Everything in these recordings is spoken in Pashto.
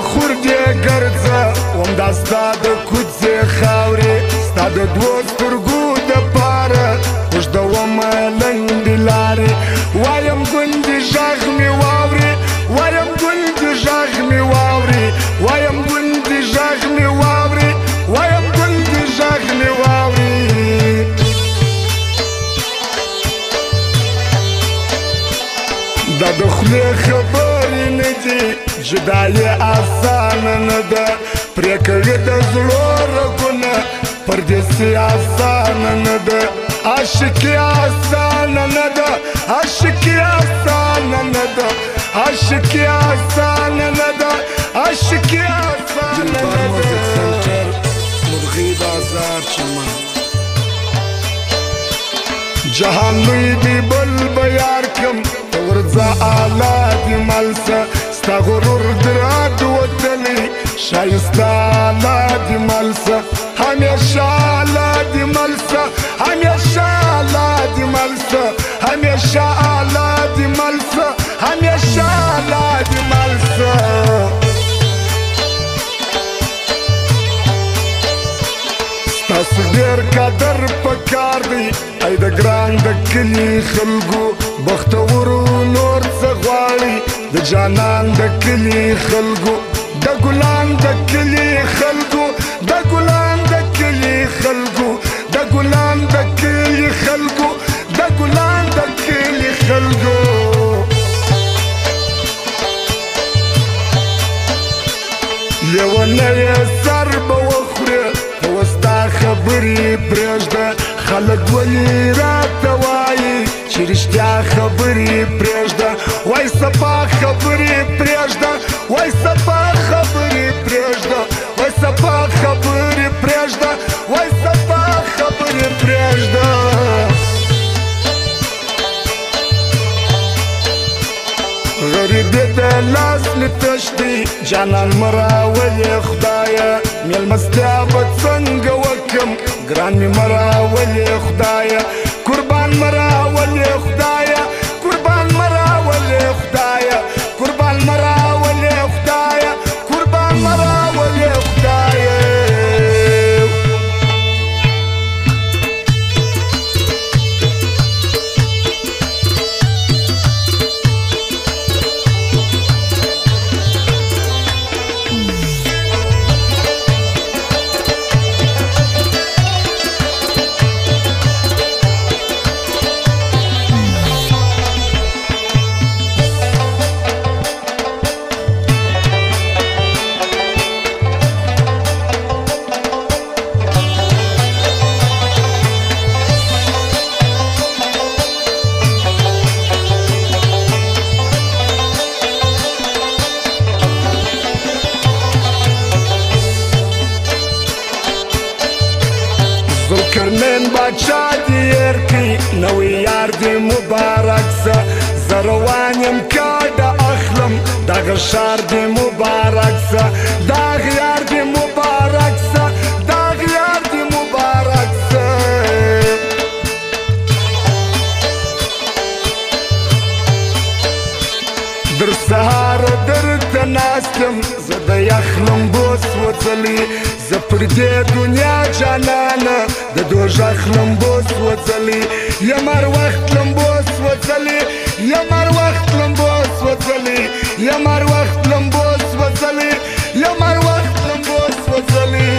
خوردې ګرځه وم دا ستا د کوڅې خاورې ستا د دوو سترګو دپاره اوږدومه لنډې لارې وایم ګوندې غږ مې واورې وایم ګوندې غږ مې واورې وایم ګوندې غږ مې واورې وایم ګوندې غږ مې واورې دا د خولې خبرې نه دي جدایي اسانه نه ده پرې کوي د زړو رګونه پردیسي اسانه نه ده عاشقي اسانه نه ده عاشقي اسانه نه ده عاشقي اسانه نه ده عاشقي اسانه نه ده مرغی بازار چمن جهان لوی دی بل بیار کم ورځه اعلی دي ملسه ستا غرور دراد وتلی ښایسته اعلی دي ملسه همیشه اعلی دي ملسه همیشه اعلی دي ملسه همیشه اعلی دي ملسه همیشه اعلی دي ملسه ستاسو ډېر قدر پکار دی ای د ګران د کلي خلکو بختورو نور څه غواړي د جانان د کلي خلکو د ګلان د کلي خلکو د ګلان د کلي خلکو د ګلان د کلي خلکو د ګلان د کلي خلکو لیونی سر به وخورې ته اوس دا خبرې پرېږده خلک ولې راته وایي چې رښتیا خبرې پرېږده وای صفا خبرې پرېږده وای صفا خبرې پرېږده وای صفا خبرې پرېږده وای صفا خبرې پرېږده غریبې د لاس مې تش دی جانان مه راولې خدایه مېلمستیا به څنګه وکړم ګران مې مه راولې خدایه قربان مه راولې خدایه قربان مه راولې خدایه قربان مه راولې خدایه قربان مه راولې خدایه ذوالقرنین باچا دې هېر کړي نوی یار دې مبارک سه زه روان یم کاډه اخلم دغه ښار دې مبارک سه دغه یار دې مبارک سه دغه یار دې مبارک سه در سهاره درته ناست یم زه د یخ لمبو سوځلې زه پر دې دنیا جانانه د دوژخ لمبو سوځلې یم هر وخت لمبو سوځلې یم هر وخت لمبو سوځلې یم هر وخت لمبو سوځلې یم هر وخت لمبو سوځلې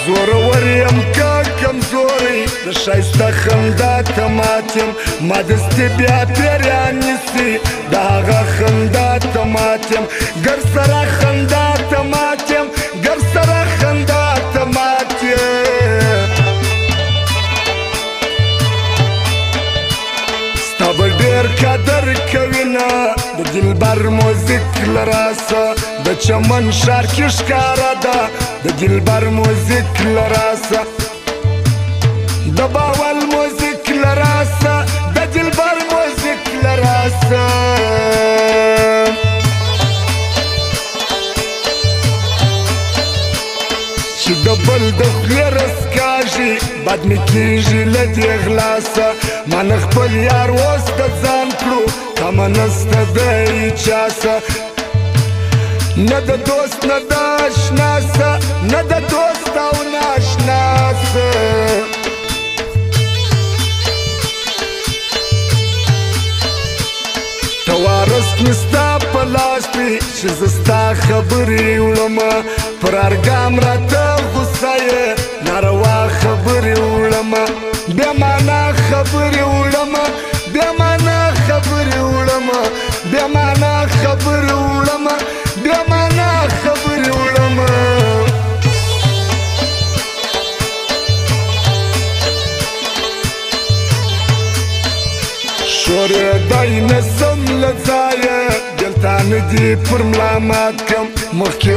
زورور یم که کمزوری د ښایسته خندا ته مات یم ما دستي بیا پیریان نیسي د هغه خندا ته مات یم ګر سره خندا ته مات یم ګر سره خندا ته مات یم ستا به ډېر قدر کوینه د دلبر موزیک له راسه د چمن ښار کې ښکاره ده د دلبر موزیک له راسه د باول موزیک له راسه د دلبر موزیک له راسه چې د بل د خولې رسکاږي بد مې کېږي له دې غلاسه ما نه خپل یار اوس د ځان کړو غم نسته دی چاسه نه د دوست نه د اشنا سه نه د دوست او نه اشنا سه توارث مې ستا په لاس دی چې زه ستا خبرې وړمه پر هر ګام راته غوسه یې ناروا خبرې وړمه بې معنا خبرې وړمه بې معنا خبرې وړمه بې معنا خبرې وړمه بې معنا خبرې وړمه شورېدی نسم له ځایه دلته نه دي پر ملا مات کم مخکې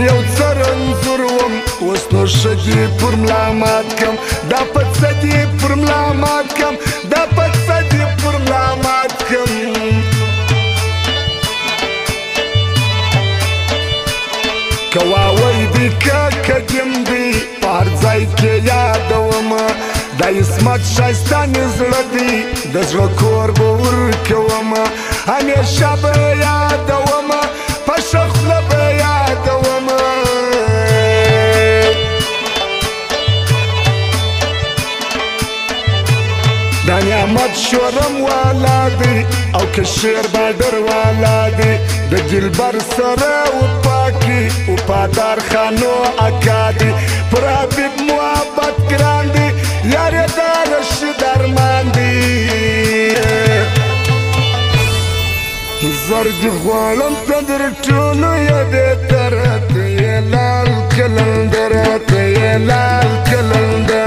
یو څه رنځور وم اوس نو ښه دي پر ملا مات کم دا په څه دي پر ملا مات کم دا په څه دي پر ملا مات کم که واوی دی که کجم دی په هر ځای کې یادومه دا عصمت ښایسته مې زړه دی د زړه کور به ورکومه همیشه به یادومه په ښه خوله به یادومه دا نعمت شورم والا دی او که شیر بادر والا دی د دلبر سره وپاکي وفادار خانو اکا دی پر حبیب محبت ګران دی یار یې د رشید ارمان دی زر دې غواړم ته در ټولو یې بهتره ته یې لال قلندره ته یې لال قلندره